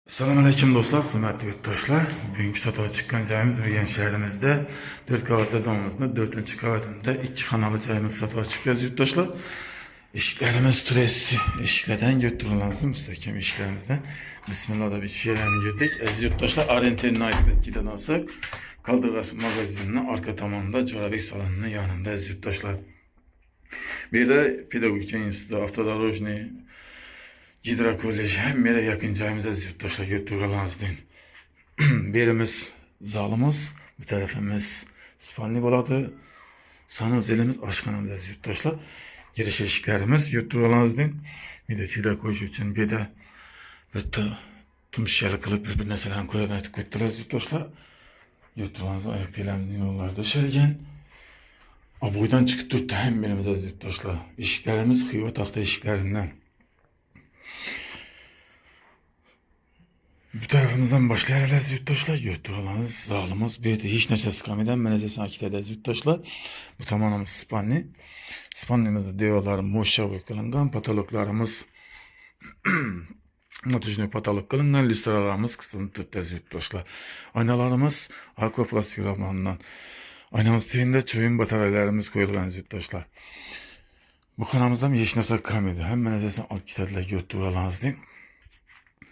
Selamünaleyküm dostlar, hürmetli yurttaşlar. Bugünkü satışa çıkan cayımız Ürgen şehrimizde 4 kavatlı damımızda 4. kavatında 2 kanalı cayımız satışa çıkıyoruz yurttaşlar. İşlerimiz stresi, işlerden götürülen müstehkem işlerimizden. Bismillah'da bir şeylerine girdik. Aziz yurttaşlar, Arente'nin ait etkiden alsak, Kaldırgaç magazininin arka tamamında coğrafi salonunun yanında aziz yurttaşlar. Bir de Pedagogika Enstitüsü, Avtodorojny, Gidrokolej hem yere yakın cayımıza yurttaşlar götürüyorlardı. Birimiz zalımız, bir tarafımız Spanli boladı. Sanız elimiz aşkanımız yurttaşlar. Giriş eşiklerimiz götürüyorlardı. Bir de tüyler koyuş için bir de tüm şeyler kılıp birbirine selam koyarak götürüyorlar yurttaşlar. Götürüyorlardı ayak diyelimizin yollarda dışarıgen. Abuydan çıkıp durdu hem birimiz yurttaşlar. Eşiklerimiz hıyva tahta eşiklerinden. Bu tarafımızdan başlayacağız yurttaşlar. Götürüyorlarız zalımız. Bir de hiç neşe sıkamiden menezesine akit ederiz yurttaşlar. Bu tamamımız Spanli. Spanlimizde diyorlar muşavı kılıngan patologlarımız natujnu patolog kılıngan lüstralarımız kısmını tutarız yurttaşlar. Aynalarımız aquaplastik ramanından. Aynamız teyinde çöğün bataryalarımız koyulgan yurttaşlar. Bu kanalımızdan hiç neşe kalmadı. Hem menezesine akit edilir götürüyorlarız değil.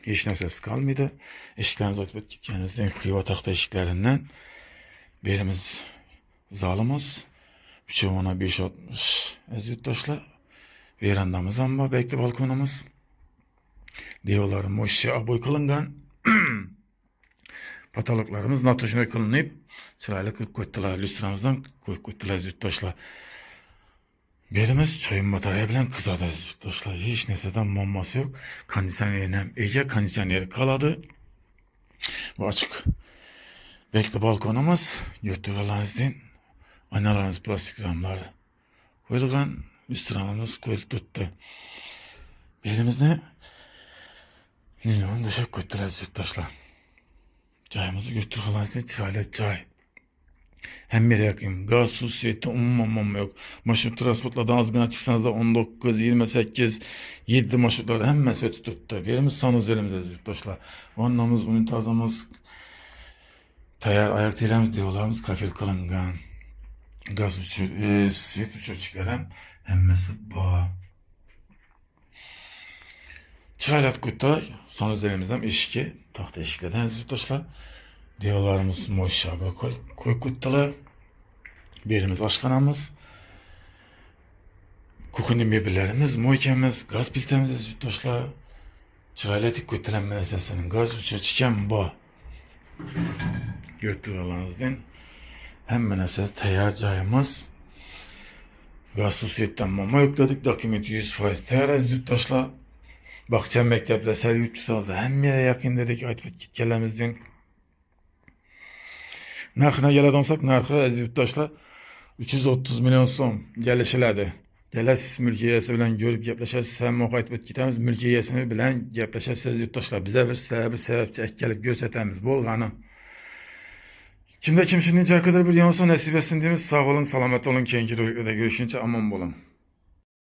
Hiç ses kalmadı. Eşiklerimiz açıp gitkenizden kıyva tahta eşiklerinden birimiz zalımız. Birçoğuna 560 yurttaşlar. Verandamız ama bekli balkonumuz. Diyorlar moşya aboy kılıngan. Patologlarımız natuşuna kılınıp sırayla kılıp koydular. Lüstramızdan koydular yurttaşlar. Birimiz çayın batarya bilen kızadı yurttaşlar. Hiç neseden maması yok. Kondisyonerine iyice kondisyoner kaladı. Bu açık. Bekli balkonumuz götürüyorlarızdan. Aynalarımız plastik ramlar koyulgan. Üst ramımız koyulup tuttu. Birimizde milyon dışarı koydular yurttaşlar. Çayımızı götürüyorlarızdan çırayla çay. Hem bir yakın. Gaz, su, siyeti umumam yok. Marşrut transportlardan azgına çıksanız da 19, 28, 7 marşrutlar hem mesut tuttu. Birimiz sanız elimizde yurttaşlar. Onlarımız, unitazımız, tayar ayak dilemiz diyorlarımız kafir kılıngan. Gaz uçur, siyet uçurçuklarım hemmesi bağ. Çıraylat kutta sanız elimizden eşki, tahta eşiklerden yurttaşlar. Diyorlarımız moşabe koy kuttalı. Birimiz aşkanamız. Kukunin birbirlerimiz, moykemiz, gaz piltemiz yurttaşlar. Çıraylatik kuttalan menesesinin gaz uçuyor çıkan bu. Götürüyorlarınızdan. Hem meneses teyar cayımız. Gaz susyetten mama yükledik. Doküment 100% teyar yurttaşlar. Bakçam mektepler ser yurtçusanızda hem yere yakın dedik. Aytıp gitkelemizden. Narxına gələn olsak, narxı əziz yurttaşlar 330 milyon so'm gəlişilədi. Gələsiz mülk iyəsi bilan görüb gəpləşəsiz, hem oxayıp gitəmiz, mülk iyəsini bilan gəpləşəsiz yurttaşlar. Bizə bir səbəbçi gəlib görsətəmiz bolğanı. Kimdə kim şimdincə qədər bir yanılsa nəsib etsin deyimiz. Sağ olun, salamat olun, keyinki rüyada görüşünce aman bolun.